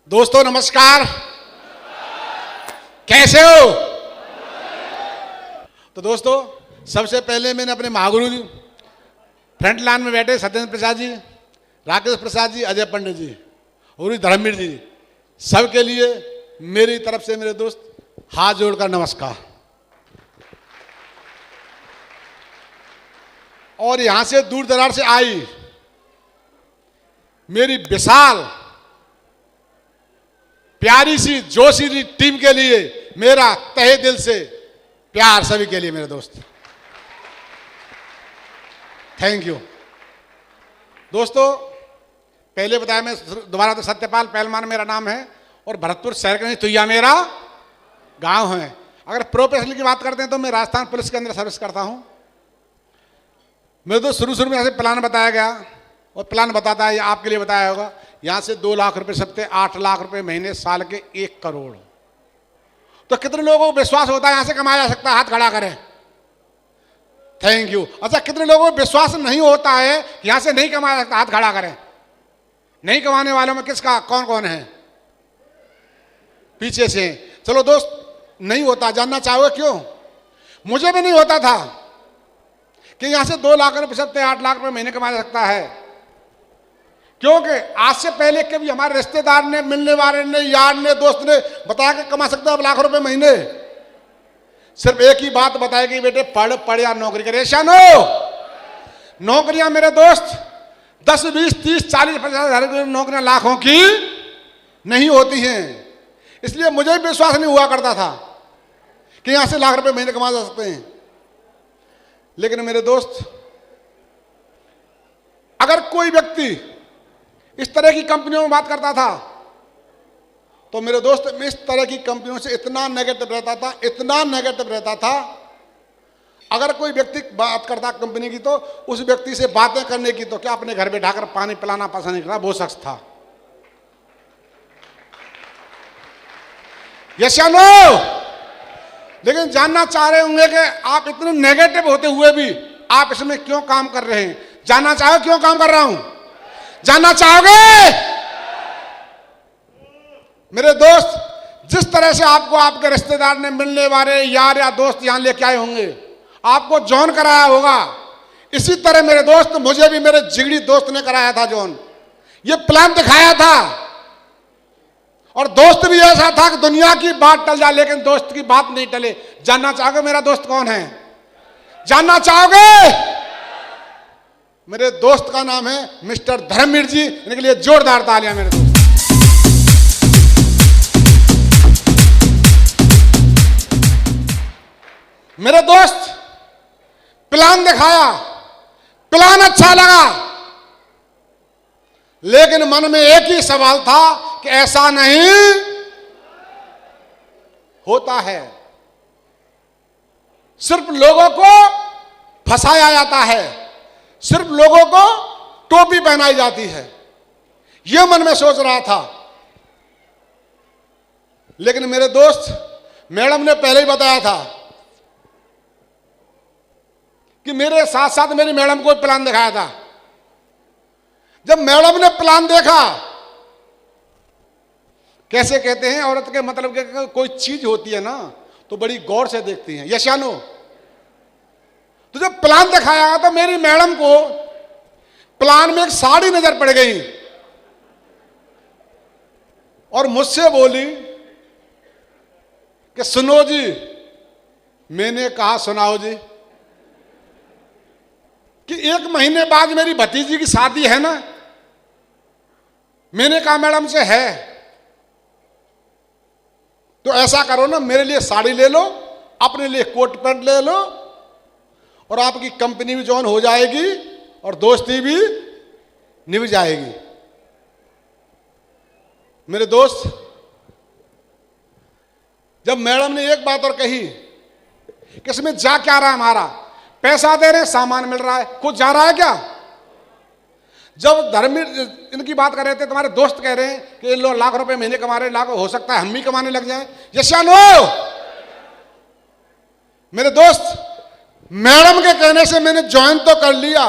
दोस्तों नमस्कार। कैसे हो? तो दोस्तों सबसे पहले मैंने अपने महागुरु जी, फ्रंट लाइन में बैठे सत्येंद्र प्रसाद जी, राकेश प्रसाद जी, अजय पंडित जी और धर्मवीर जी, सबके लिए मेरी तरफ से मेरे दोस्त हाथ जोड़कर नमस्कार। और यहां से दूर दरार से आई मेरी विशाल प्यारी सी जोशीली टीम के लिए मेरा तहे दिल से प्यार, सभी के लिए मेरे दोस्त थैंक यू। दोस्तों पहले बताया, मैं दोबारा तो सत्यपाल पहलवान मेरा नाम है और भरतपुर शहर का नहीं तुया मेरा गांव है। अगर प्रोफेशनल की बात करते हैं तो मैं राजस्थान पुलिस के अंदर सर्विस करता हूं। मेरे तो शुरू में ऐसे प्लान बताया गया और प्लान बताता है, आपके लिए बताया होगा, यहां से 2 लाख रुपए सप्ते 8 लाख रुपए महीने, साल के 1 करोड़। तो कितने लोगों को विश्वास होता है यहां से कमाया जा सकता है? हाथ खड़ा करें। Thank you. अच्छा, कितने लोगों को विश्वास नहीं होता है कि यहां से नहीं कमाया जा सकता? हाथ खड़ा करें। नहीं कमाने वालों में किसका कौन कौन है? पीछे से। चलो दोस्त, नहीं होता, जानना चाहोगे क्यों? मुझे भी नहीं होता था कि यहां से 2 लाख रुपए सप्ते 8 लाख रुपए महीने कमाया जा सकता है, क्योंकि आज से पहले कभी हमारे रिश्तेदार ने, मिलने वाले ने, यार ने, दोस्त ने बताया कि कमा सकते हो आप लाख रुपए महीने। सिर्फ एक ही बात बताया कि बेटे पढ़ या नौकरी करे। शानो नौकरियां मेरे दोस्त 10, 20, 30, 40, 50 हजार नौकरियां लाखों की नहीं होती हैं। इसलिए मुझे भी विश्वास नहीं हुआ करता था कि यहां से लाख रुपए महीने कमा जा सकते हैं। लेकिन मेरे दोस्त, अगर कोई व्यक्ति इस तरह की कंपनियों में बात करता था तो मेरे दोस्त, मैं इस तरह की कंपनियों से इतना नेगेटिव रहता था। अगर कोई व्यक्ति बात करता कंपनी की तो उस व्यक्ति से बातें करने की तो क्या, अपने घर बैठाकर पानी पिलाना पसंद नहीं करता, वो शख्स था। यस या नो? लेकिन जानना चाह रहे होंगे कि आप इतने नेगेटिव होते हुए भी आप इसमें क्यों काम कर रहे हैं? जानना चाहो क्यों काम कर रहा हूं? जानना चाहोगे? मेरे दोस्त, जिस तरह से आपको आपके रिश्तेदार ने, मिलने वाले यार या दोस्त यहां लेके आए होंगे, आपको जॉन कराया होगा, इसी तरह मेरे दोस्त मुझे भी मेरे जिगरी दोस्त ने कराया था जॉन। ये प्लान दिखाया था और दोस्त भी ऐसा था कि दुनिया की बात टल जाए लेकिन दोस्त की बात नहीं टले। जानना चाहोगे मेरा दोस्त कौन है? जानना चाहोगे? मेरे दोस्त का नाम है मिस्टर धर्मवीर जी। इनके लिए जोरदार तालियां मेरे दोस्त। मेरे दोस्त, प्लान दिखाया, प्लान अच्छा लगा, लेकिन मन में एक ही सवाल था कि ऐसा नहीं होता है। सिर्फ लोगों को फंसाया जाता है, सिर्फ लोगों को टोपी पहनाई जाती है, यह मन में सोच रहा था। लेकिन मेरे दोस्त, मैडम ने पहले ही बताया था कि मेरे साथ साथ मेरी मैडम को प्लान दिखाया था। जब मैडम ने प्लान देखा, कैसे कहते हैं औरत के मतलब के कोई चीज होती है ना तो बड़ी गौर से देखती हैं। यस या नो? तो जब प्लान दिखाया तो मेरी मैडम को प्लान में एक साड़ी नजर पड़ गई और मुझसे बोली कि सुनो जी। मैंने कहा सुनाओ जी। कि 1 महीने बाद मेरी भतीजी की शादी है ना। मैंने कहा मैडम से है, तो ऐसा करो ना, मेरे लिए साड़ी ले लो, अपने लिए कोट पैंट ले लो और आपकी कंपनी भी ज्वाइन हो जाएगी और दोस्ती भी निभ जाएगी। मेरे दोस्त, जब मैडम ने एक बात और कही कि इसमें जा क्या रहा है, हमारा पैसा दे रहे हैं, सामान मिल रहा है, कुछ जा रहा है क्या? जब धर्मवीर इनकी बात कर रहे थे, तुम्हारे दोस्त कह रहे हैं कि लो लाख रुपए महीने कमा रहे, लाख हो सकता है हम भी कमाने लग जाएं। यस या नो? मेरे दोस्त, मैडम के कहने से मैंने ज्वाइन तो कर लिया,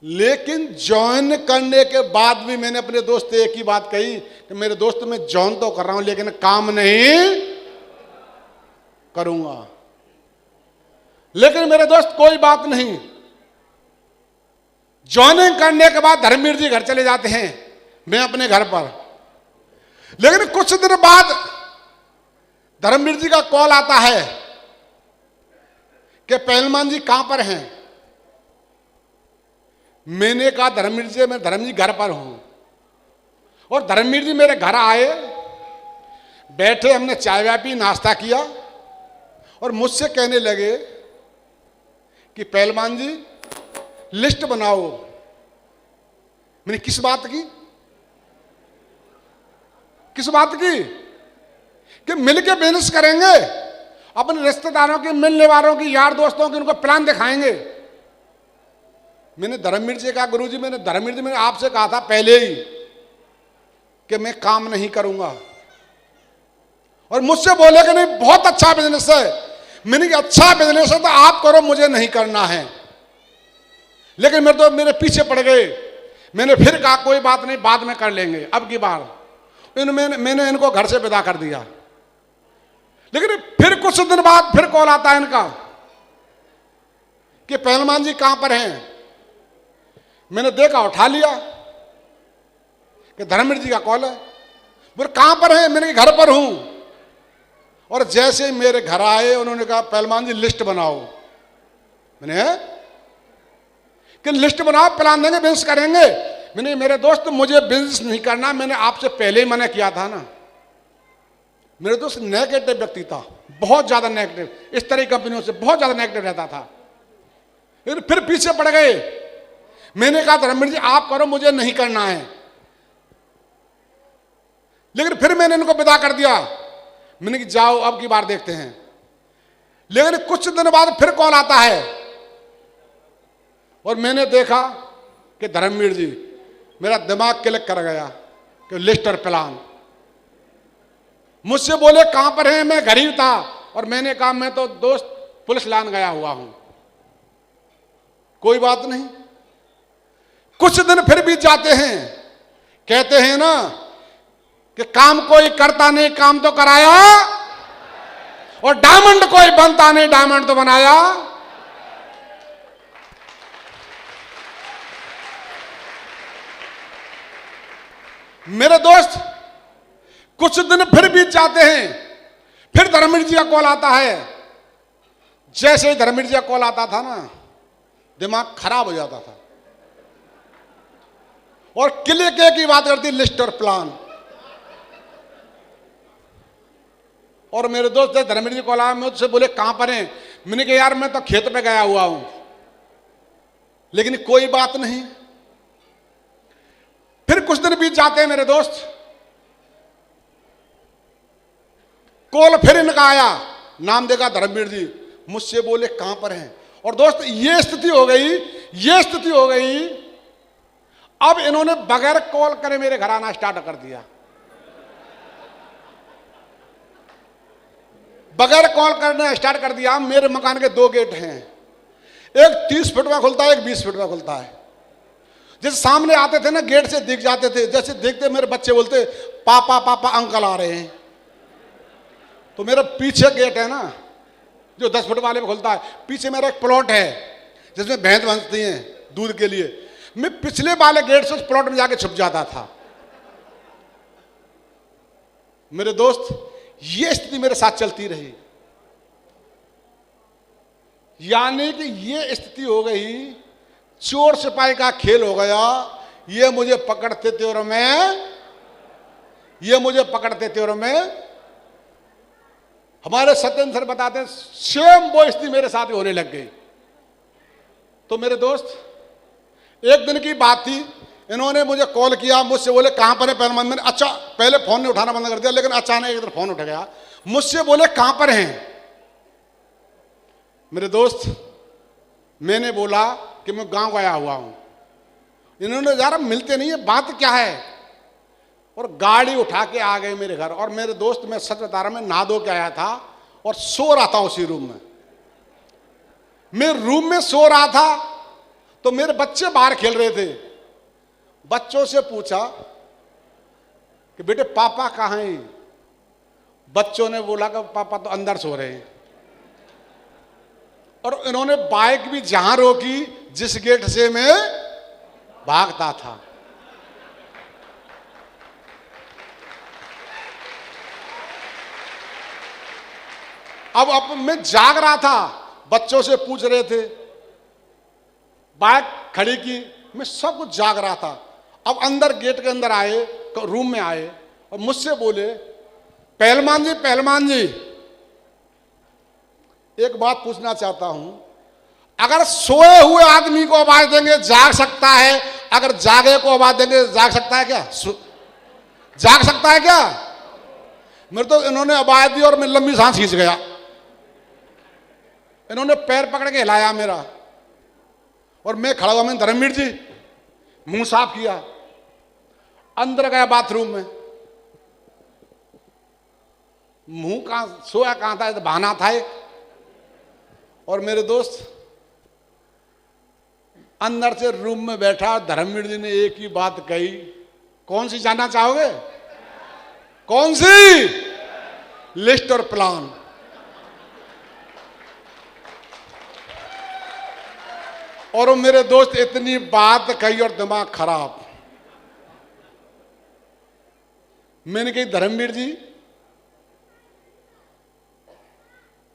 लेकिन ज्वाइन करने के बाद भी मैंने अपने दोस्त से एक ही बात कही कि मेरे दोस्त मैं ज्वाइन तो कर रहा हूं लेकिन काम नहीं करूंगा। लेकिन मेरे दोस्त कोई बात नहीं, ज्वाइनिंग करने के बाद धर्मवीर जी घर चले जाते हैं, मैं अपने घर पर। लेकिन कुछ दिन बाद धर्मवीर जी का कॉल आता है कि पहलवान जी कहां पर हैं। मैंने कहा धर्मवीर जी मैं धर्म जी घर पर हूं। और धर्मवीर जी मेरे घर आए, बैठे, हमने चाय वाय पी, नाश्ता किया और मुझसे कहने लगे कि पहलवान जी लिस्ट बनाओ। मैंने किस बात की? किस बात की? कि मिलके बिजनेस करेंगे, अपने रिश्तेदारों के, मिलने वालों की, यार दोस्तों की, उनको प्लान दिखाएंगे। मैंने धर्मवीर जी कहा गुरुजी मैंने आपसे कहा था पहले ही कि मैं काम नहीं करूंगा। और मुझसे बोले कि नहीं बहुत अच्छा बिजनेस है। मैंने कहा अच्छा बिजनेस है तो आप करो, मुझे नहीं करना है। लेकिन मेरे पीछे पड़ गए। मैंने फिर कहा कोई बात नहीं, बाद में कर लेंगे, अब की बार। मैंने इनको घर से विदा कर दिया। लेकिन फिर कुछ दिन बाद फिर कॉल आता है इनका कि पहलवान जी कहां पर हैं। मैंने देखा, उठा लिया कि धर्मवीर जी का कॉल है। बोले कहां पर हैं? मैंने घर पर हूं। और जैसे ही मेरे घर आए उन्होंने कहा पहलवान जी लिस्ट बनाओ। मैंने कि लिस्ट बनाओ, प्लान देंगे, बिजनेस करेंगे। मैंने मेरे दोस्त मुझे बिजनेस नहीं करना, मैंने आपसे पहले ही मना किया था ना। मेरे दोस्त नेगेटिव व्यक्ति था, बहुत ज्यादा नेगेटिव, इस तरह की कंपनियों से बहुत ज्यादा नेगेटिव रहता था। फिर पीछे पड़ गए। मैंने कहा धर्मवीर जी आप करो, मुझे नहीं करना है। लेकिन फिर मैंने इनको विदा कर दिया। मैंने कि जाओ अब की बार देखते हैं। लेकिन कुछ दिन बाद फिर कॉल आता है और मैंने देखा कि धर्मवीर जी, मेरा दिमाग क्लिक कर गया कि लिस्ट और प्लान। मुझसे बोले कहां पर हैं? मैं घर ही था। और मैंने कहा मैं तो दोस्त पुलिस लाइन गया हुआ हूं। कोई बात नहीं। कुछ दिन फिर बीत जाते हैं। कहते हैं ना कि काम कोई करता नहीं, काम तो कराया। और डायमंड कोई बनता नहीं, डायमंड तो बनाया। मेरे दोस्त कुछ दिन फिर बीत जाते हैं। फिर धर्मवीर जी का कॉल आता है। जैसे ही धर्मवीर जी का कॉल आता था ना, दिमाग खराब हो जाता था। और किले के की बात करती, लिस्ट और प्लान। और मेरे दोस्त धर्मवीर जी कॉल आया, मुझसे बोले कहां पर हैं? मैंने कहा यार मैं तो खेत पे गया हुआ हूं। लेकिन कोई बात नहीं। फिर कुछ दिन बीत जाते हैं मेरे दोस्त। कॉल फिर इनका आया, नाम देखा धर्मवीर जी। मुझसे बोले कहां पर हैं? और दोस्त ये स्थिति हो गई। अब इन्होंने बगैर कॉल करे मेरे घर आना स्टार्ट कर दिया। बगैर कॉल करना स्टार्ट कर दिया। मेरे मकान के 2 गेट हैं, एक 30 फुट में खुलता है, एक 20 फुट में खुलता है। जैसे सामने आते थे ना, गेट से दिख जाते थे। जैसे देखते मेरे बच्चे बोलते पापा पापा अंकल आ रहे हैं। तो मेरा पीछे गेट है ना जो 10 फुट वाले में खुलता है, पीछे मेरा एक प्लॉट है जिसमें भैंस बंधती हैं दूध के लिए। मैं पिछले वाले गेट से उस प्लॉट में जाके छुप जाता था। मेरे दोस्त ये स्थिति मेरे साथ चलती रही। यानी कि ये स्थिति हो गई, चोर सिपाही का खेल हो गया। ये मुझे पकड़ते थे और मैं हमारे सत्येंद्र सर बताते हैं सेम वो स्थिति मेरे साथ ही होने लग गई। तो मेरे दोस्त एक दिन की बात थी, इन्होंने मुझे कॉल किया। मुझसे बोले कहां पर है पहलवान? मैंने अच्छा पहले फोन नहीं उठाना बंद कर दिया, लेकिन अचानक एक दिन फोन उठ गया। मुझसे बोले कहां पर हैं? मेरे दोस्त मैंने बोला कि मैं गांव गया हुआ हूं। इन्होंने यार मिलते नहीं है, बात क्या है? और गाड़ी उठा के आ गए मेरे घर। और मेरे दोस्त मैं सच बता रहा, मैं नहा धो के आया था और सो रहा था उसी रूम में। मैं रूम में सो रहा था तो मेरे बच्चे बाहर खेल रहे थे, बच्चों से पूछा कि बेटे पापा कहाँ हैं? बच्चों ने बोला कि पापा तो अंदर सो रहे हैं। और इन्होंने बाइक भी जहां रोकी जिस गेट से मैं भागता था। अब मैं जाग रहा था, बच्चों से पूछ रहे थे, बाइक खड़ी की, मैं सब कुछ जाग रहा था। अब अंदर गेट के अंदर आए, रूम में आए और मुझसे बोले, पहलवान जी एक बात पूछना चाहता हूं, अगर सोए हुए आदमी को आवाज देंगे जाग सकता है, अगर जागे को आवाज देंगे जाग सकता है क्या? जाग सकता है क्या? मेरे तो इन्होंने आवाज दी और मैं लंबी सांस खींच गया। इन्होंने पैर पकड़ के हिलाया मेरा और मैं खड़ा हुआ। मैंने धर्मवीर जी मुंह साफ किया, अंदर गया बाथरूम में। मुंह कहां, सोया कहां था, तो बहाना था एक। और मेरे दोस्त अंदर से रूम में बैठा, धर्मवीर जी ने एक ही बात कही, कौन सी जानना चाहोगे? कौन सी? लिस्ट और प्लान। और मेरे दोस्त इतनी बात कही और दिमाग खराब। मैंने कही, धर्मवीर जी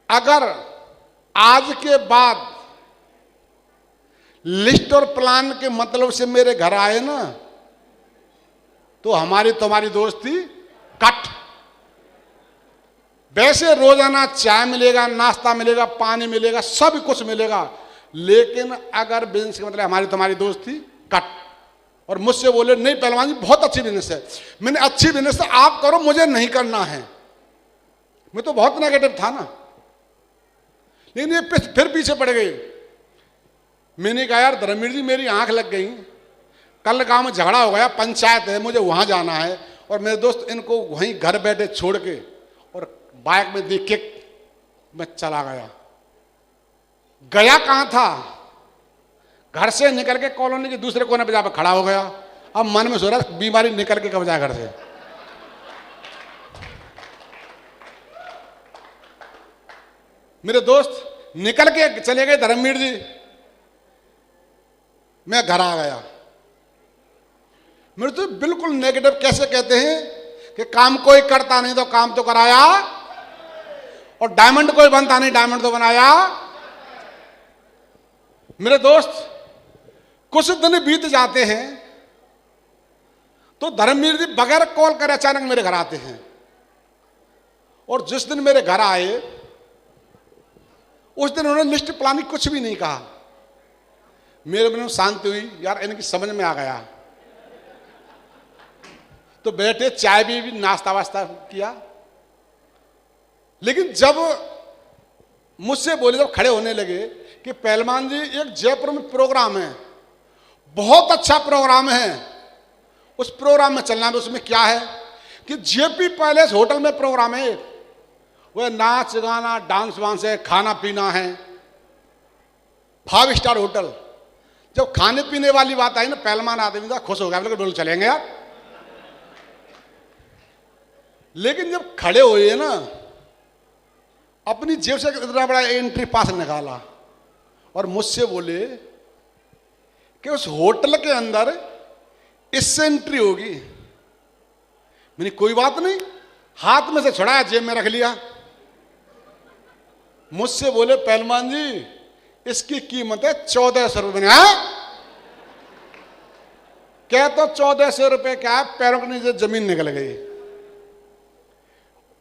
अगर आज के बाद लिस्ट और प्लान के मतलब से मेरे घर आए ना, तो हमारी तुम्हारी दोस्ती कट। वैसे रोजाना चाय मिलेगा, नाश्ता मिलेगा, पानी मिलेगा, सब कुछ मिलेगा, लेकिन अगर बिजनेस का मतलब हमारी तुम्हारी दोस्ती कट। और मुझसे बोले, नहीं पहलवान जी बहुत अच्छी बिजनेस है। मैंने अच्छी बिजनेस है आप करो, मुझे नहीं करना है। मैं तो बहुत नेगेटिव था ना, लेकिन ये फिर पीछे पड़ गए। मैंने कहा, यार धर्मवीर जी मेरी आंख लग गई, कल गांव में झगड़ा हो गया, पंचायत है, मुझे वहां जाना है। और मेरे दोस्त इनको वहीं घर बैठे छोड़ के और बाइक में देख के मैं चला गया। गया कहां था? घर से निकल के कॉलोनी के दूसरे कोने पे जाकर खड़ा हो गया। अब मन में सो रहा बीमारी निकल के कब जाए घर से। मेरे दोस्त निकल के चले गए, धर्मवीर जी मैं घर आ गया। मेरे तो बिल्कुल नेगेटिव। कैसे कहते हैं कि काम कोई करता नहीं तो काम तो कराया, और डायमंड कोई बनता नहीं डायमंड तो बनाया। मेरे दोस्त कुछ दिन बीत जाते हैं तो धर्मवीर जी बगैर कॉल करे अचानक मेरे घर आते हैं। और जिस दिन मेरे घर आए उस दिन उन्होंने लिस्ट प्लानिंग कुछ भी नहीं कहा। मेरे मन में शांति हुई, यार इनकी समझ में आ गया। तो बैठे, चाय भी नाश्ता वास्ता किया। लेकिन जब मुझसे बोले, जब खड़े होने लगे कि पहलवान जी एक जयपुर में प्रोग्राम है, बहुत अच्छा प्रोग्राम है, उस प्रोग्राम में चलना है। उसमें क्या है कि जेपी पैलेस होटल में प्रोग्राम है, वह नाच गाना डांस वांस है, खाना पीना है, 5 स्टार होटल। जब खाने पीने वाली बात आई ना, पहलवान आदमी था, खुश हो गया, बोले डोल चलेंगे यार। लेकिन जब खड़े हुए ना, अपनी जेब से इतना बड़ा एंट्री पास निकाला और मुझसे बोले कि उस होटल के अंदर इससे एंट्री होगी। मैंने कोई बात नहीं, हाथ में से छुड़ाया, जेब में रख लिया। मुझसे बोले, पहलवान जी इसकी कीमत है 1400 रुपये। क्या तो 1400 रुपये क्या है, पैरों के नीचे जमीन निकल गई।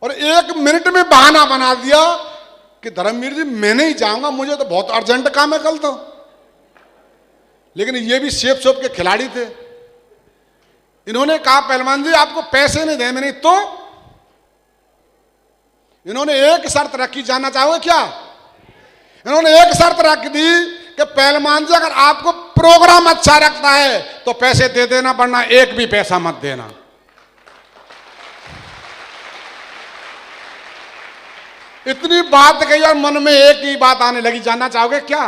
और 1 मिनट में बहाना बना दिया कि धर्मवीर जी मैं नहीं जाऊंगा, मुझे तो बहुत अर्जेंट काम है कल तो। लेकिन ये भी सेप सोप के खिलाड़ी थे। इन्होंने कहा, पहलवान जी आपको पैसे नहीं देंगे। नहीं तो इन्होंने एक शर्त रखी, जानना चाहोगे क्या? इन्होंने एक शर्त रख दी कि पहलवान जी अगर आपको प्रोग्राम अच्छा रखता है तो पैसे दे देना, वरना एक भी पैसा मत देना। इतनी बात कही और मन में एक ही बात आने लगी, जानना चाहोगे क्या?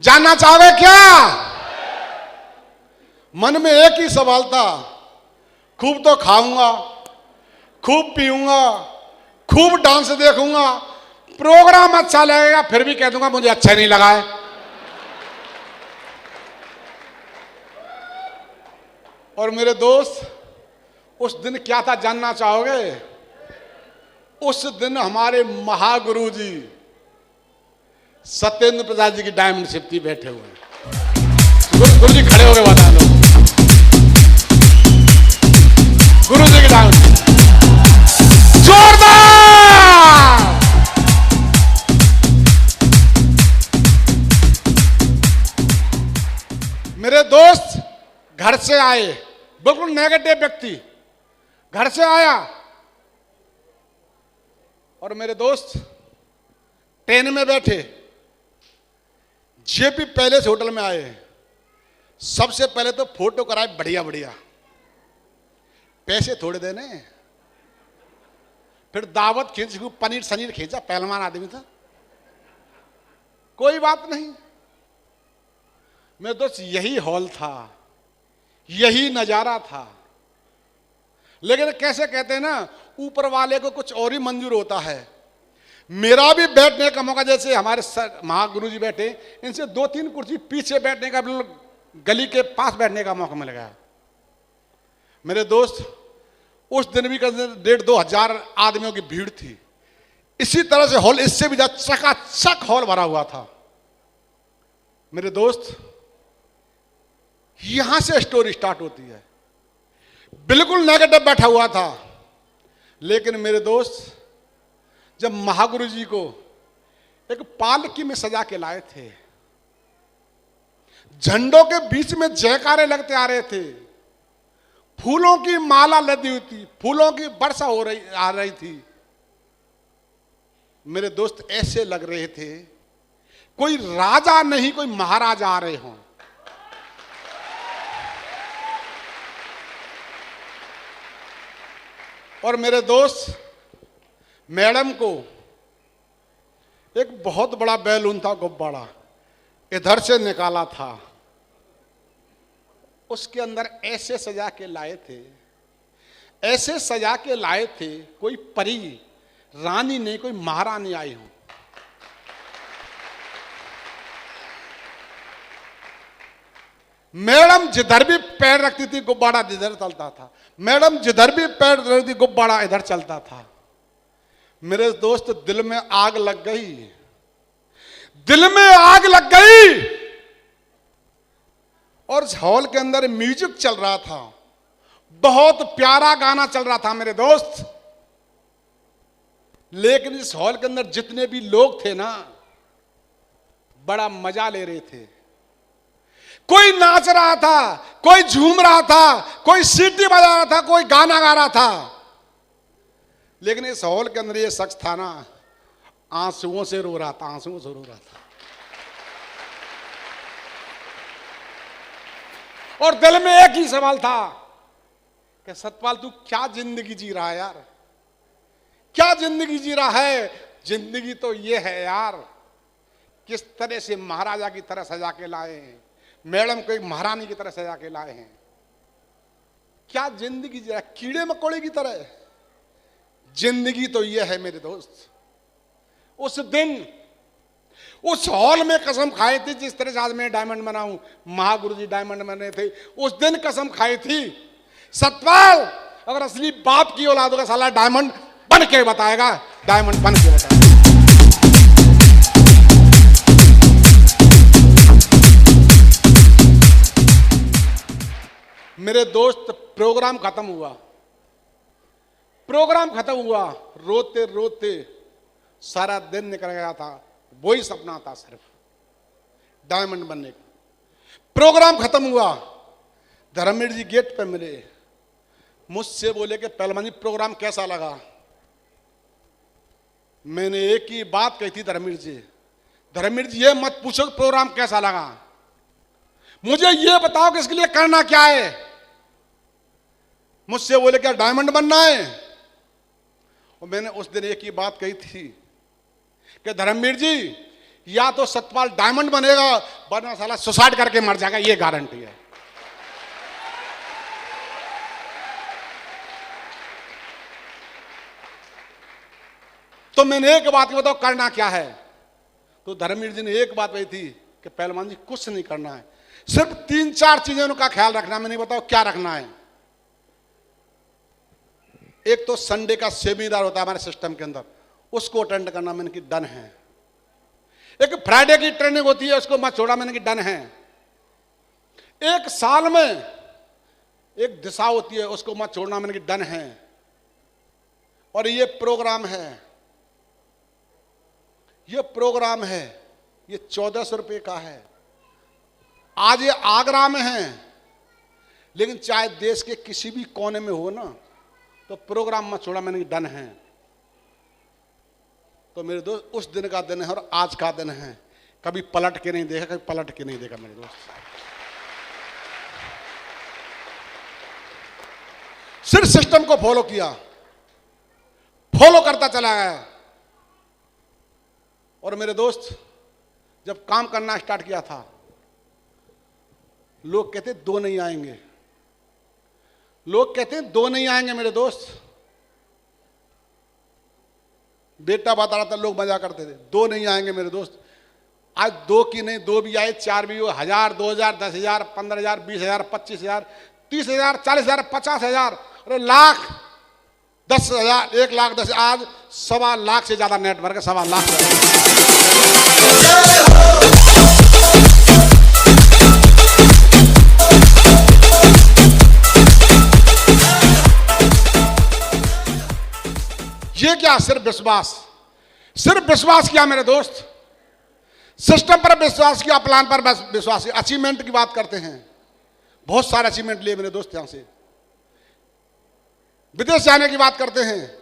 जानना चाहोगे क्या? मन में एक ही सवाल था, खूब तो खाऊंगा, खूब पीऊंगा, खूब डांस देखूंगा, प्रोग्राम अच्छा लगेगा, फिर भी कह दूंगा मुझे अच्छा नहीं लगा है। और मेरे दोस्त, उस दिन क्या था जानना चाहोगे? उस दिन हमारे महागुरु जी सत्येंद्र प्रसाद जी की डायमंड शिप थी, बैठे हुए हैं। गुरु जी खड़े हो गए, बता लो, गुरु जी की डायमंड, जोरदार। मेरे दोस्त घर से आए, बिल्कुल नेगेटिव व्यक्ति घर से आया, और मेरे दोस्त ट्रेन में बैठे, जेपी पैलेस होटल में आए। सबसे पहले तो फोटो कराए बढ़िया बढ़िया, पैसे थोड़े देने, फिर दावत खींच, पनीर सनीर खींचा, पहलवान आदमी था, कोई बात नहीं। मेरे दोस्त यही हॉल था, यही नजारा था, लेकिन कैसे कहते हैं ना, ऊपर वाले को कुछ और ही मंजूर होता है। मेरा भी बैठने का मौका, जैसे हमारे महागुरु जी बैठे, इनसे 2-3 कुर्सी पीछे बैठने का, गली के पास बैठने का मौका मिल गया। मेरे दोस्त उस दिन भी 1,500-2 हजार आदमियों की भीड़ थी। इसी तरह से हॉल, इससे भी ज्यादा चकाचक हॉल भरा हुआ था। मेरे दोस्त यहां से स्टोरी स्टार्ट होती है। बिल्कुल नेगेटिव बैठा हुआ था, लेकिन मेरे दोस्त जब महागुरु जी को एक पालकी में सजा के लाए थे, झंडों के बीच में जयकारे लगते आ रहे थे, फूलों की माला लदी हुई थी, फूलों की वर्षा आ रही थी। मेरे दोस्त ऐसे लग रहे थे कोई राजा नहीं, कोई महाराजा आ रहे हों। और मेरे दोस्त मैडम को एक बहुत बड़ा बैलून था, गुब्बारा, इधर से निकाला था, उसके अंदर ऐसे सजा के लाए थे, ऐसे सजा के लाए थे, कोई परी रानी नहीं, कोई महारानी आई हो। मैडम जिधर भी पैर रखती थी, गुब्बारा इधर चलता था। मैडम जिधर भी पैर रखती थी, गुब्बारा इधर चलता था। मेरे दोस्त दिल में आग लग गई, दिल में आग लग गई। और हॉल के अंदर म्यूजिक चल रहा था, बहुत प्यारा गाना चल रहा था मेरे दोस्त। लेकिन इस हॉल के अंदर जितने भी लोग थे ना, बड़ा मजा ले रहे थे। कोई नाच रहा था, कोई झूम रहा था, कोई सीटी बजा रहा था, कोई गाना गा रहा था। लेकिन इस हॉल के अंदर ये शख्स था ना, आंसुओं से रो रहा था, आंसुओं से रो रहा था। और दिल में एक ही सवाल था कि सतपाल तू क्या जिंदगी जी रहा है यार, क्या जिंदगी जी रहा है? जिंदगी तो ये है यार, किस तरह से महाराजा की तरह सजा के लाए हैं, मैडम को एक महारानी की तरह सजा के लाए हैं। क्या जिंदगी जी रहा है, कीड़े मकोड़े की तरह? जिंदगी तो ये है मेरे दोस्त। उस दिन उस हॉल में कसम खाई थी, जिस तरह से आज मैं डायमंड बनाऊं, महागुरु जी डायमंड बने थे, उस दिन कसम खाई थी, सतपाल अगर असली बाप की औलाद होगा, साला डायमंड बन के बताएगा, डायमंड बन के बताएगा। मेरे दोस्त प्रोग्राम खत्म हुआ, प्रोग्राम खत्म हुआ, रोते रोते सारा दिन निकल गया था। वही सपना था सिर्फ डायमंड बनने का। प्रोग्राम खत्म हुआ, धर्मवीर जी गेट पे मिले, मुझसे बोले कि पहलवान जी प्रोग्राम कैसा लगा? मैंने एक ही बात कही थी, धर्मवीर जी ये मत पूछो प्रोग्राम कैसा लगा, मुझे ये बताओ कि इसके लिए करना क्या है। मुझसे बोले क्या डायमंड बनना है? और मैंने उस दिन एक ही बात कही थी कि धर्मवीर जी या तो सतपाल डायमंड बनेगा वरना साला सुसाइड करके मर जाएगा, ये गारंटी है। तो मैंने एक बात बताओ करना क्या है। तो धर्मवीर जी ने एक बात कही थी कि पहलवान जी कुछ नहीं करना है, सिर्फ 3-4 चीजें उनका ख्याल रखना है। मैंने बताओ क्या रखना है। एक तो संडे का सेमिनार होता है हमारे सिस्टम के अंदर, उसको अटेंड करना मैंने की डन है। एक फ्राइडे की ट्रेनिंग होती है, उसको मत छोड़ा मैंने की डन है। एक साल में एक दिशा होती है, उसको मत छोड़ना मैंने की डन है। और ये प्रोग्राम है, ये प्रोग्राम है, ये 1400 रुपये का है। आज ये आगरा में है, लेकिन चाहे देश के किसी भी कोने में हो ना, तो प्रोग्राम मत छोड़ा मैंने डन है। तो मेरे दोस्त उस दिन का दिन है और आज का दिन है, कभी पलट के नहीं देखा, कभी पलट के नहीं देखा मेरे दोस्त। सिर्फ सिस्टम को फॉलो किया, फॉलो करता चला गया। और मेरे दोस्त जब काम करना स्टार्ट किया था, लोग कहते 2 नहीं आएंगे, लोग कहते हैं 2 नहीं आएंगे। मेरे दोस्त बेटा बता रहा था, लोग मजा करते थे 2 नहीं आएंगे। मेरे दोस्त आज 2 की नहीं 2 भी आए, 4 भी हो, 1000, 2000, 10,000, 15,000, 20,000, 25,000, 30,000, 40,000, 50,000, अरे लाख, 10,000, 1,10,000, आज 1.25 लाख से ज्यादा नेटवर्क है, 1.25 लाख से। ये क्या, सिर्फ विश्वास, सिर्फ विश्वास किया मेरे दोस्त, सिस्टम पर विश्वास किया, प्लान पर विश्वास किया। अचीवमेंट की बात करते हैं, बहुत सारे अचीवमेंट लिए मेरे दोस्त। यहां से विदेश जाने की बात करते हैं,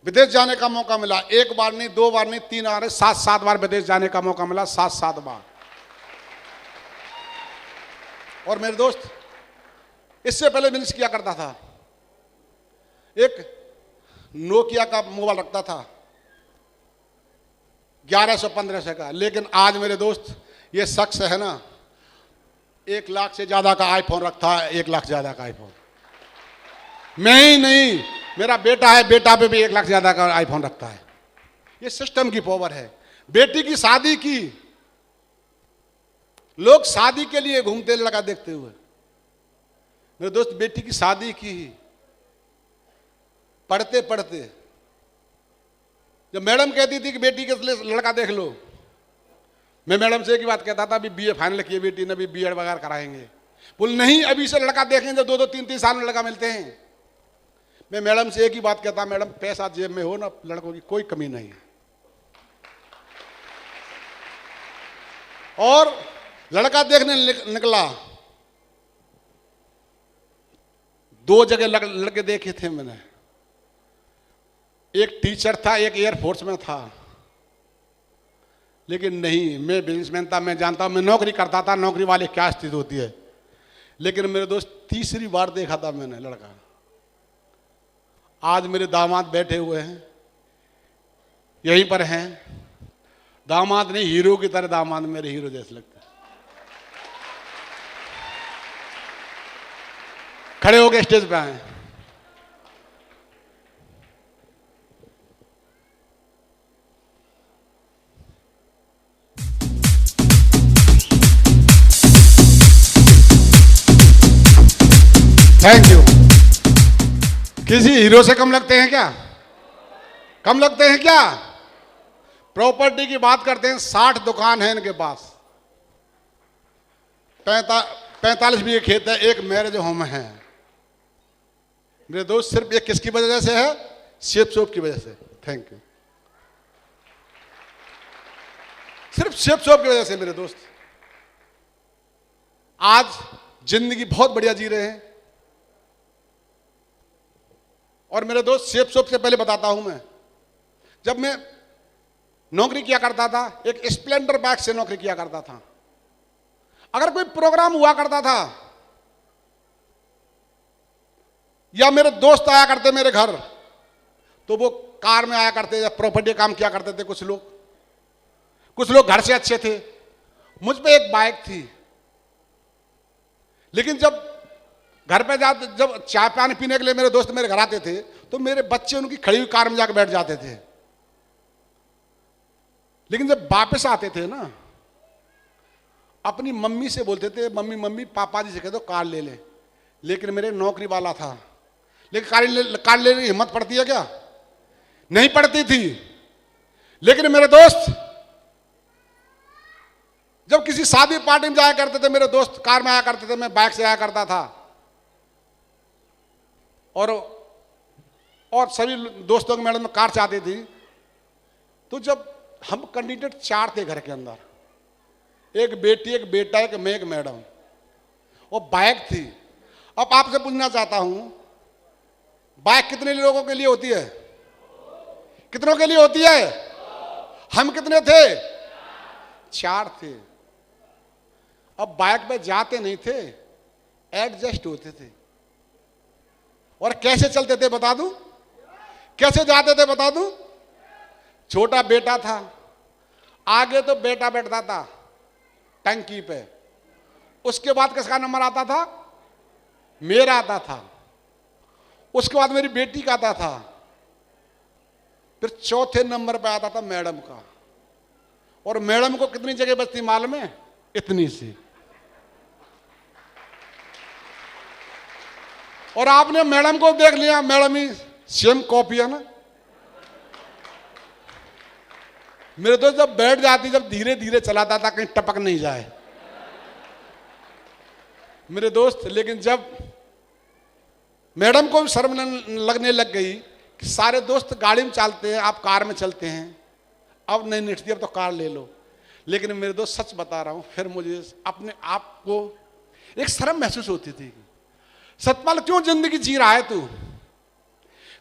विदेश जाने का मौका मिला, 1 बार नहीं, 2 बार नहीं, 3 बार, 7 बार विदेश जाने का मौका मिला, 7 बार। और मेरे दोस्त इससे पहले बिजनेस किया करता था, एक नोकिया का मोबाइल रखता था 1100-1500 का, लेकिन आज मेरे दोस्त ये शख्स है ना, 1 लाख से ज्यादा का आईफोन रखता है, 1 लाख से ज्यादा का आईफोन। मैं ही नहीं, मेरा बेटा है, बेटा पे भी 1 लाख से ज्यादा का आईफोन रखता है। ये सिस्टम की पावर है। बेटी की शादी की, लोग शादी के लिए घूमते लगा देखते हुए। मेरे दोस्त बेटी की शादी की, पढ़ते पढ़ते जब मैडम कहती थी कि बेटी के लिए लड़का देख लो, मैं मैडम से एक ही बात कहता था, अभी BA फाइनल किए बेटी ने, अभी B.Ed वगैरह कराएंगे। बोल नहीं, अभी से लड़का देखेंगे जब 2-2, 3-3 साल में लड़का मिलते हैं। मैं मैडम से एक ही बात कहता, मैडम पैसा जेब में हो ना, लड़कों की कोई कमी नहीं है। और लड़का देखने निकला, 2 जगह लड़के देखे थे मैंने, एक टीचर था, एक एयरफोर्स में था। लेकिन नहीं, मैं बिजनेसमैन था, मैं जानता हूं, मैं नौकरी करता था, नौकरी वाले क्या स्थिति होती है। लेकिन मेरे दोस्त 3री बार देखा था मैंने लड़का। आज मेरे दामाद बैठे हुए हैं, यहीं पर हैं। दामाद नहीं, हीरो की तरह दामाद, मेरे हीरो जैसे लगता है। खड़े होके स्टेज पे आए। Thank you. किसी हीरो से कम लगते हैं क्या? कम लगते हैं क्या? प्रॉपर्टी की बात करते हैं, 60 दुकान है इनके पास, 45 बीघे खेत है, एक मैरिज होम है। मेरे दोस्त सिर्फ ये किसकी वजह से है? शेप शॉप की वजह से। Thank you. सिर्फ शेप शॉप की वजह से मेरे दोस्त आज जिंदगी बहुत बढ़िया जी रहे हैं। और मेरे दोस्त शेप शॉप से पहले बताता हूं, मैं जब मैं नौकरी किया करता था, एक स्प्लेंडर बाइक से नौकरी किया करता था। अगर कोई प्रोग्राम हुआ करता था या मेरे दोस्त आया करते मेरे घर, तो वो कार में आया करते, या प्रॉपर्टी काम किया करते थे कुछ लोग। कुछ लोग घर से अच्छे थे। मुझ पे एक बाइक थी, लेकिन जब घर पे जाते, जब चाय पानी पीने के लिए मेरे दोस्त मेरे घर आते थे, तो मेरे बच्चे उनकी खड़ी हुई कार में जाकर बैठ जाते थे। लेकिन जब वापस आते थे ना, अपनी मम्मी से बोलते थे, मम्मी मम्मी पापा जी से कह दो कार ले ले। लेकिन मेरे नौकरी वाला था, लेकिन कार लेने की हिम्मत पड़ती है क्या? नहीं पड़ती थी। लेकिन मेरे दोस्त जब किसी शादी पार्टी में जाया करते थे, मेरे दोस्त कार में आया करते थे, मैं बाइक से आया करता था। और सभी दोस्तों की मैडम में कार से आती थी। तो जब हम कैंडिडेट 4 थे घर के अंदर, एक बेटी, एक बेटा, एक मैं, एक मैडम, और बाइक थी। अब आपसे पूछना चाहता हूं, बाइक कितने लोगों के लिए होती है? कितनों के लिए होती है? हम कितने थे? 4 थे। अब बाइक पे जाते नहीं थे, एडजस्ट होते थे। और कैसे चलते थे बता दूं? कैसे जाते थे बता दूं? छोटा बेटा था, आगे तो बेटा बैठता था टंकी पे, उसके बाद किसका नंबर आता था? मेरा आता था। उसके बाद मेरी बेटी का आता था, फिर चौथे नंबर पे आता था मैडम का। और मैडम को कितनी जगह बचती मालूम है? इतनी सी। और आपने मैडम को देख लिया, मैडम ही सेम कॉपी है ना। मेरे दोस्त जब बैठ जाती, जब धीरे धीरे चलाता था कहीं टपक नहीं जाए मेरे दोस्त। लेकिन जब मैडम को भी शर्म लगने लग गई कि सारे दोस्त गाड़ी में चलते हैं, आप कार में चलते हैं, अब नहीं निठती, अब तो कार ले लो। लेकिन मेरे दोस्त सच बता रहा हूं, फिर मुझे अपने आप को एक शर्म महसूस होती थी। सतपाल क्यों जिंदगी जी रहा है तू?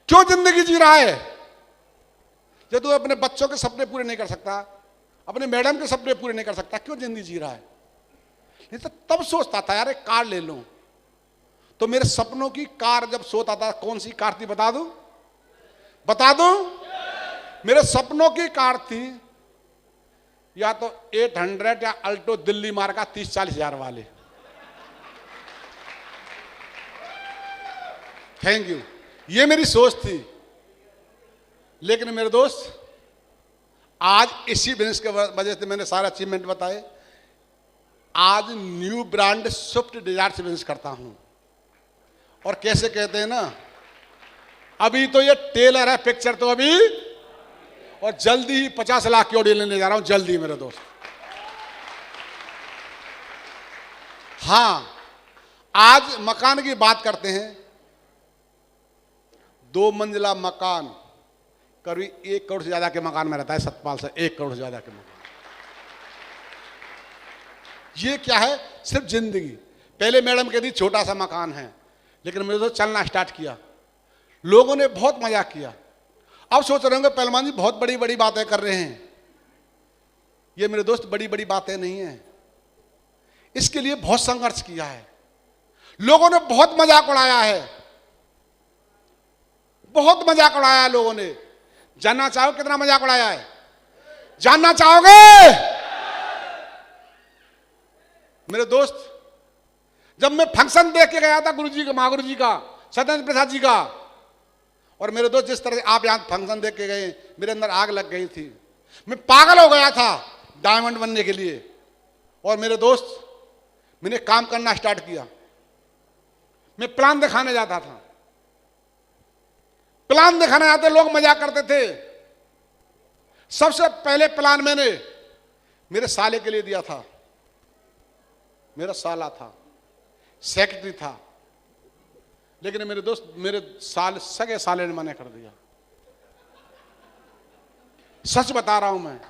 क्यों जिंदगी जी रहा है? जब तू अपने बच्चों के सपने पूरे नहीं कर सकता, अपने मैडम के सपने पूरे नहीं कर सकता, क्यों जिंदगी जी रहा है? नहीं तो तब सोचता था यार एक कार ले लूं। तो मेरे सपनों की कार जब सोता था, कौन सी कार थी बता दूं? बता दूं? मेरे सपनों की कार थी या तो 800 या अल्टो दिल्ली मार्का 30-40 हजार वाले। थैंक यू, ये मेरी सोच थी। लेकिन मेरे दोस्त आज इसी बिजनेस के वजह से मैंने सारे अचीवमेंट बताए। आज न्यू ब्रांड स्विफ्ट डिजायर से बिजनेस करता हूं। और कैसे कहते हैं ना, अभी तो ये टेलर है, पिक्चर तो अभी, और जल्दी ही 50 लाख की ऑडियो लेने जा रहा हूं, जल्दी मेरे दोस्त। हां, आज मकान की बात करते हैं। 2 मंजिला मकान, करीब 1 करोड़ से ज्यादा के मकान में रहता है सतपाल से, 1 करोड़ से ज्यादा के मकान। ये क्या है? सिर्फ जिंदगी। पहले मैडम कहती छोटा सा मकान है, लेकिन मेरे दोस्त चलना स्टार्ट किया, लोगों ने बहुत मजाक किया। अब सोच रहे होंगे पहलवान जी बहुत बड़ी बड़ी बातें कर रहे हैं। ये मेरे दोस्त बड़ी बड़ी बातें नहीं है, इसके लिए बहुत संघर्ष किया है। लोगों ने बहुत मजाक उड़ाया है, बहुत मजाक उड़ाया है लोगों ने। जानना चाहो कितना मजाक उड़ाया है? जानना चाहोगे? मेरे दोस्त जब मैं फंक्शन देख के गया था गुरुजी का, महागुरु जी का, सत्येंद्र प्रसाद जी का, और मेरे दोस्त जिस तरह से आप यहां फंक्शन देख के गए, मेरे अंदर आग लग गई थी। मैं पागल हो गया था डायमंड बनने के लिए। और मेरे दोस्त मैंने काम करना स्टार्ट किया। मैं प्लान दिखाने जाता था, प्लान दिखाने जाते लोग मजाक करते थे। सबसे पहले प्लान मैंने मेरे साले के लिए दिया था। मेरा साला था, सेक्रेटरी था, लेकिन मेरे दोस्त मेरे सगे साले ने मना कर दिया। सच बता रहा हूं मैं।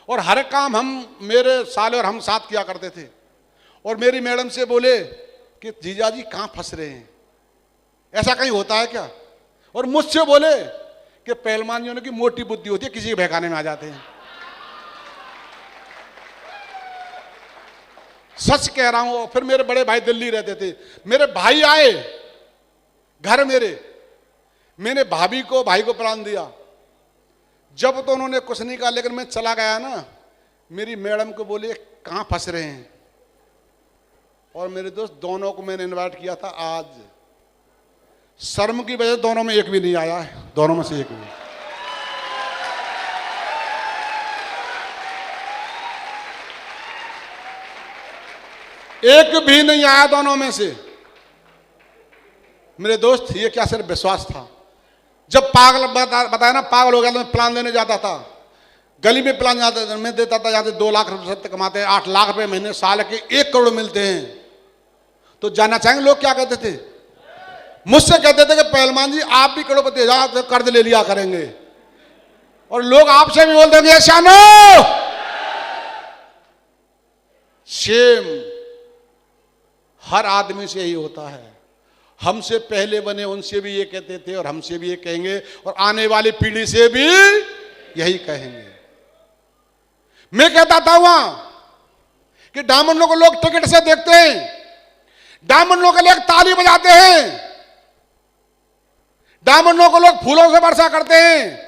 और हर काम हम मेरे साले और हम साथ किया करते थे। और मेरी मैडम से बोले कि जीजाजी कहां फंस रहे हैं, ऐसा कहीं होता है क्या? और मुझसे बोले कि पहलवानियों की मोटी बुद्धि होती है, किसी के बहकाने में आ जाते हैं। सच कह रहा हूं। फिर मेरे बड़े भाई दिल्ली रहते थे, मेरे भाई आए घर मेरे, मैंने भाई को प्लान दिया। जब तो उन्होंने कुछ नहीं कहा, लेकिन मैं चला गया ना, मेरी मैडम को बोले कहाँ फंस रहे हैं, और मेरे दोस्त दोनों को मैंने इनवाइट किया था। आज शर्म की वजह से दोनों में एक भी नहीं आया है, दोनों में से एक भी। एक भी नहीं आया दोनों में से। मेरे दोस्त ये क्या सिर्फ विश्वास था। जब पागल बताया ना, पागल हो गया तो मैं प्लान देने जाता था, गली में प्लान जाता मैं देता था, जाते 2 लाख रुपए कमाते हैं, 8 लाख रुपए महीने, साल के 1 करोड़ मिलते हैं। तो जानना चाहेंगे लोग क्या कहते थे? मुझसे कहते थे कि पहलवान जी आप भी करोड़पति हो, तो कर्ज ले लिया करेंगे। और लोग आपसे भी बोलते होंगे शानो शेम। हर आदमी से यही होता है। हमसे पहले बने उनसे भी ये कहते थे, और हमसे भी ये कहेंगे, और आने वाली पीढ़ी से भी यही कहेंगे। मैं कहता था वहां कि डायमंडों को लोग टिकट से देखते हैं, डायमंडों के लोग ताली बजाते हैं, डायमंडों को लोग फूलों से वर्षा करते हैं,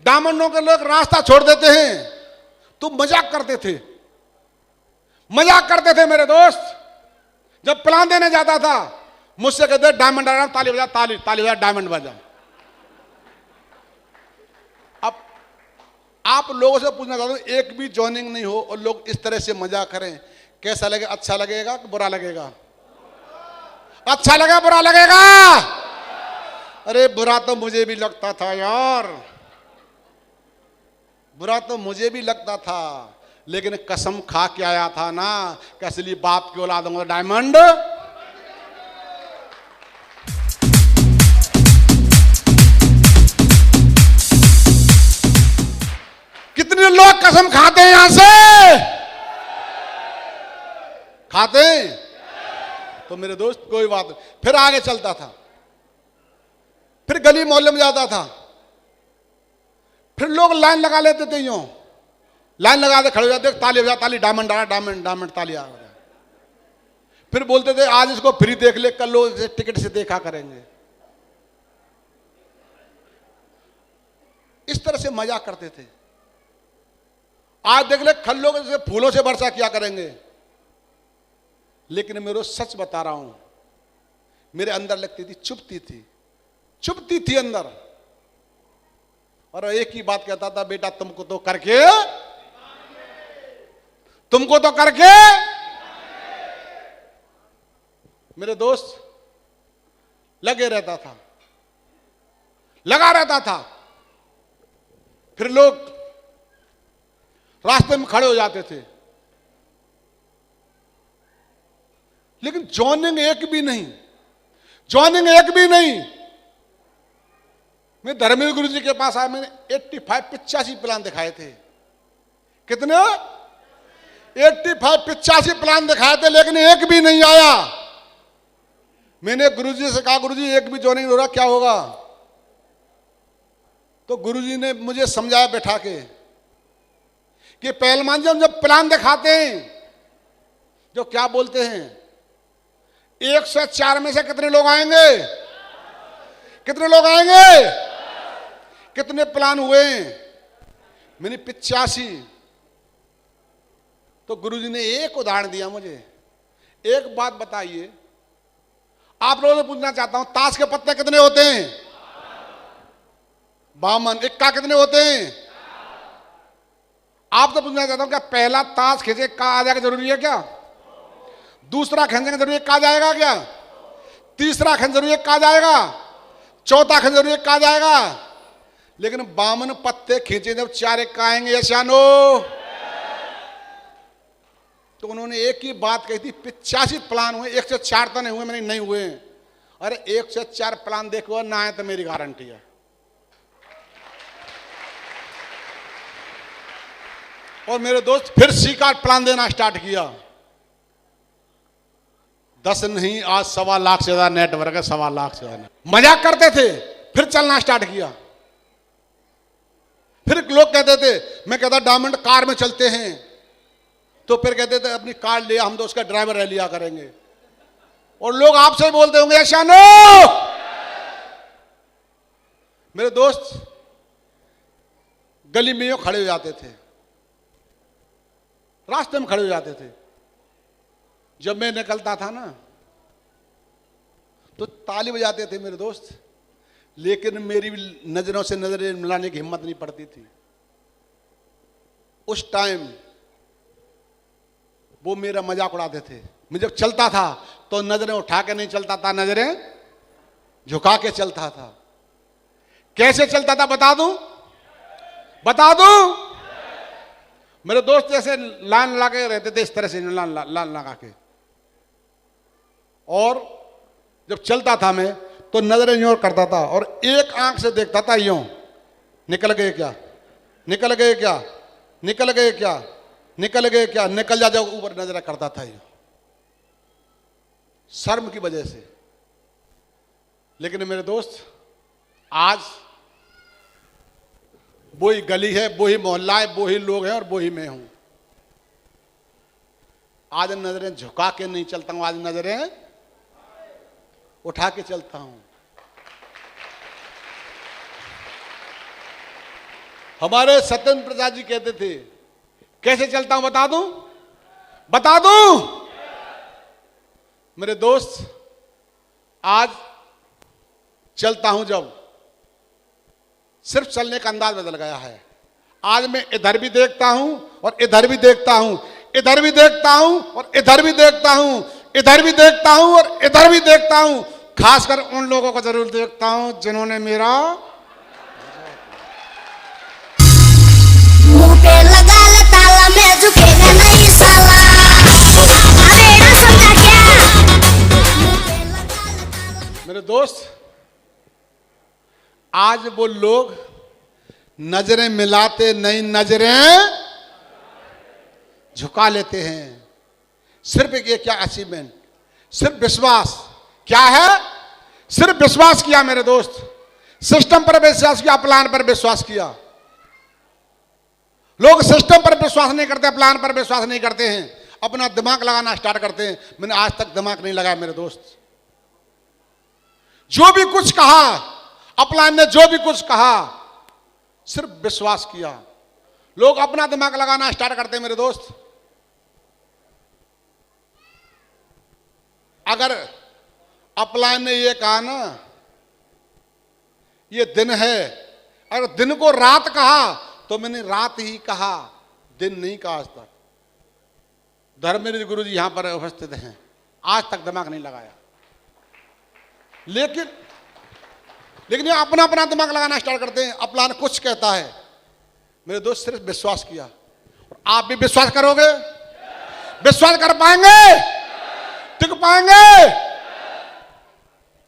डायमंडों के लोग रास्ता छोड़ देते हैं। तुम मजाक करते थे, मजाक करते थे मेरे दोस्त। जब प्लान देने जाता था मुझसे कहते डायमंड आ रहा, ताली बजा, ताली ताली बजा, डायमंड बजा। अब आप लोगों से पूछना चाहता हूं, एक भी ज्वाइनिंग नहीं हो और लोग इस तरह से मजाक करें, कैसा लगेगा? अच्छा लगेगा कि बुरा लगेगा? अच्छा लगेगा बुरा लगेगा? अरे बुरा तो मुझे भी लगता था यार, बुरा तो मुझे भी लगता था, लेकिन कसम खा के आया था ना कि असली बाप की औलाद दूंगा डायमंड। कितने लोग कसम खाते हैं यहां से? खाते हैं? तो मेरे दोस्त कोई बात नहीं। फिर आगे चलता था, फिर गली मोहल्ले में जाता था, फिर लोग लाइन लगा लेते थे, यूं लाइन लगा के खड़े हो जाते, ताली बजा, ताली, डायमंड आ रहा, डायमंड डायमंड, ताली आ रहा। फिर बोलते थे आज इसको फ्री देख ले, कल लोग इसे टिकट से देखा करेंगे। इस तरह से मजाक करते थे। आज देख ले, कल लोग इसे फूलों से वर्षा किया करेंगे। लेकिन मेरे सच बता रहा हूं, मेरे अंदर लगती थी, चुभती थी अंदर। और एक ही बात कहता था, बेटा तुमको तो करके मेरे दोस्त लगा रहता था। फिर लोग रास्ते में खड़े हो जाते थे, लेकिन जॉइनिंग एक भी नहीं। मैं धर्मवीर गुरु जी के पास आया, मैंने 85 प्लान दिखाए थे। कितने? 85 प्लान दिखाए थे, लेकिन एक भी नहीं आया। मैंने गुरुजी से कहा, गुरुजी एक भी ज्वाइनिंग हो रहा, क्या होगा? तो गुरुजी ने मुझे समझाया बैठा के कि पहलवान जी हम जब प्लान दिखाते हैं, जो क्या बोलते हैं, 104 में से कितने लोग आएंगे? कितने लोग आएंगे? कितने प्लान हुए? मैंने 85। तो गुरुजी ने एक उदाहरण दिया मुझे। एक बात बताइए, आप लोगों से पूछना चाहता हूं, ताश के पत्ते कितने होते हैं? 52। इक्का कितने होते हैं? आपसे पूछना चाहता हूं, क्या पहला ताश खींचे इक्का आ जाएगा जरूरी है क्या? दूसरा खींचेंगे जरूरी इक्का आ जाएगा क्या? तीसरा खींच जरूरी इक्का आ जाएगा? चौथा खींच जरूरी इक्का आ जाएगा? लेकिन 52 पत्ते खींचे जब 4 इक्का आएंगे या शानो? तो उन्होंने एक ही बात कही थी, 85 प्लान हुए, 104 तो नहीं हुए, मैंने नहीं हुए। अरे 104 प्लान देखो ना आए तो मेरी गारंटी है। और मेरे दोस्त फिर सीका प्लान देना स्टार्ट किया। 10 नहीं, आज 1.25 लाख से ज्यादा नेटवर्क है, 1.25 लाख से ज्यादा। मजाक करते थे, फिर चलना स्टार्ट किया। फिर लोग कहते थे, मैं कहता डायमंड कार में चलते हैं, तो फिर कहते थे अपनी कार ले, हम तो उसका ड्राइवर रह लिया करेंगे। और लोग आपसे बोलते होंगे शानो। मेरे दोस्त गली में खड़े हो जाते थे, रास्ते में खड़े हो जाते थे। जब मैं निकलता था ना तो ताली बजाते थे मेरे दोस्त, लेकिन मेरी नजरों से नजरें मिलाने की हिम्मत नहीं पड़ती थी। उस टाइम वो मेरा मजाक उड़ाते थे। मैं जब चलता था तो नजरें उठा के नहीं चलता था, नजरें झुका के चलता था। कैसे चलता था बता दूं? बता दूं? मेरे दोस्त जैसे लाइन लगा के रहते थे, इस तरह से लाइन लगा के, और जब चलता था मैं तो नजरें यूं करता था और एक आंख से देखता था यूं, निकल गए क्या, निकल गए क्या, निकल गए क्या, निकल गए क्या, निकल जा जाओ, ऊपर नजर करता था यूं, शर्म की वजह से। लेकिन मेरे दोस्त आज वही गली है, वही मोहल्ला है, वही लोग हैं और वही मैं हूं। आज नजरें झुका के नहीं चलता हूं, आज नजरें उठा के चलता हूं। हमारे सत्येंद्र प्रसाद जी कहते थे, कैसे चलता हूं बता दूं? बता दूं? मेरे दोस्त आज चलता हूं जब, सिर्फ चलने का अंदाज बदल गया है। आज मैं इधर भी देखता हूं और इधर भी देखता हूं, इधर भी देखता हूं और इधर भी देखता हूं, इधर भी देखता हूं और इधर भी देखता हूं। खासकर उन लोगों को जरूर देखता हूं जिन्होंने मेरा मुंह पे लगा ले ताला, मैं झुकेगा नहीं साला, अरे समझा क्या? मेरे दोस्त आज वो लोग नजरें मिलाते नहीं, नजरें झुका लेते हैं। सिर्फ ये क्या अचीवमेंट, सिर्फ विश्वास। क्या है? सिर्फ विश्वास किया मेरे दोस्त, सिस्टम पर विश्वास किया, प्लान पर विश्वास किया। लोग सिस्टम पर विश्वास नहीं करते, प्लान पर विश्वास नहीं करते हैं, अपना दिमाग लगाना स्टार्ट करते हैं। मैंने आज तक दिमाग नहीं लगाया मेरे दोस्त। जो भी कुछ कहा अपलान ने, जो भी कुछ कहा, सिर्फ विश्वास किया। लोग अपना दिमाग लगाना स्टार्ट करते हैं मेरे दोस्त। अगर अपलान ने ये कहा ना, ये दिन है, अगर दिन को रात कहा तो मैंने रात ही कहा, दिन नहीं कहा आज तक। धर्मेंद्र गुरु जी यहां पर उपस्थित हैं, आज तक दिमाग नहीं लगाया। लेकिन ये अपना अपना दिमाग लगाना स्टार्ट करते हैं। अपलान कुछ कहता है, मेरे दोस्त सिर्फ विश्वास किया। और आप भी विश्वास करोगे? विश्वास कर पाएंगे? टिक पाएंगे?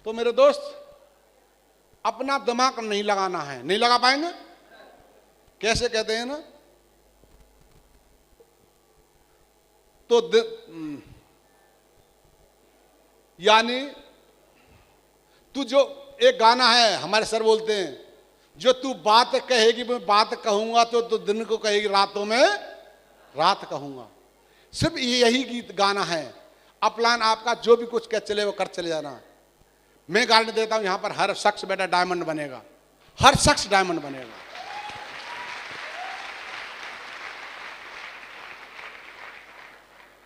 तो मेरे दोस्त अपना दिमाग नहीं लगाना है, नहीं लगा पाएंगे। कैसे कहते हैं ना, तो यानी तू जो एक गाना है हमारे सर बोलते हैं, जो तू बात कहेगी मैं बात कहूंगा, तो दिन को कहेगी रातों में रात कहूंगा। सिर्फ यही गीत गाना है। अपलान आपका जो भी कुछ कह चले वो कर चले जाना। मैं गारंटी देता हूं यहां पर हर शख्स बेटा डायमंड बनेगा, हर शख्स डायमंड बनेगा।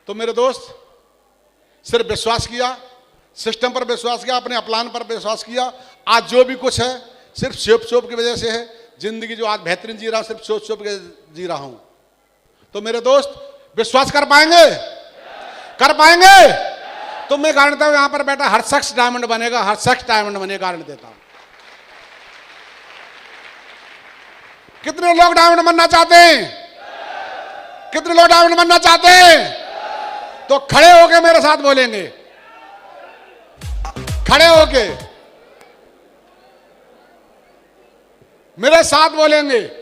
तो मेरे दोस्त सिर्फ विश्वास किया, सिस्टम पर विश्वास किया, अपने अपलान पर विश्वास किया। आज जो भी कुछ है सिर्फ शोप की वजह से है। जिंदगी जो आज बेहतरीन जी रहा हूं, सिर्फ शोप के जी रहा हूं। तो मेरे दोस्त विश्वास कर पाएंगे? कर पाएंगे? तो मैं गारंटी देता हूं यहां पर बैठा हर शख्स डायमंड बनेगा, हर शख्स डायमंड बनेगा, गारंटी देता हूं। कितने लोग डायमंड बनना चाहते हैं? कितने लोग डायमंड बनना चाहते हैं? तो खड़े होके मेरे साथ बोलेंगे, खड़े होके मेरे साथ बोलेंगे।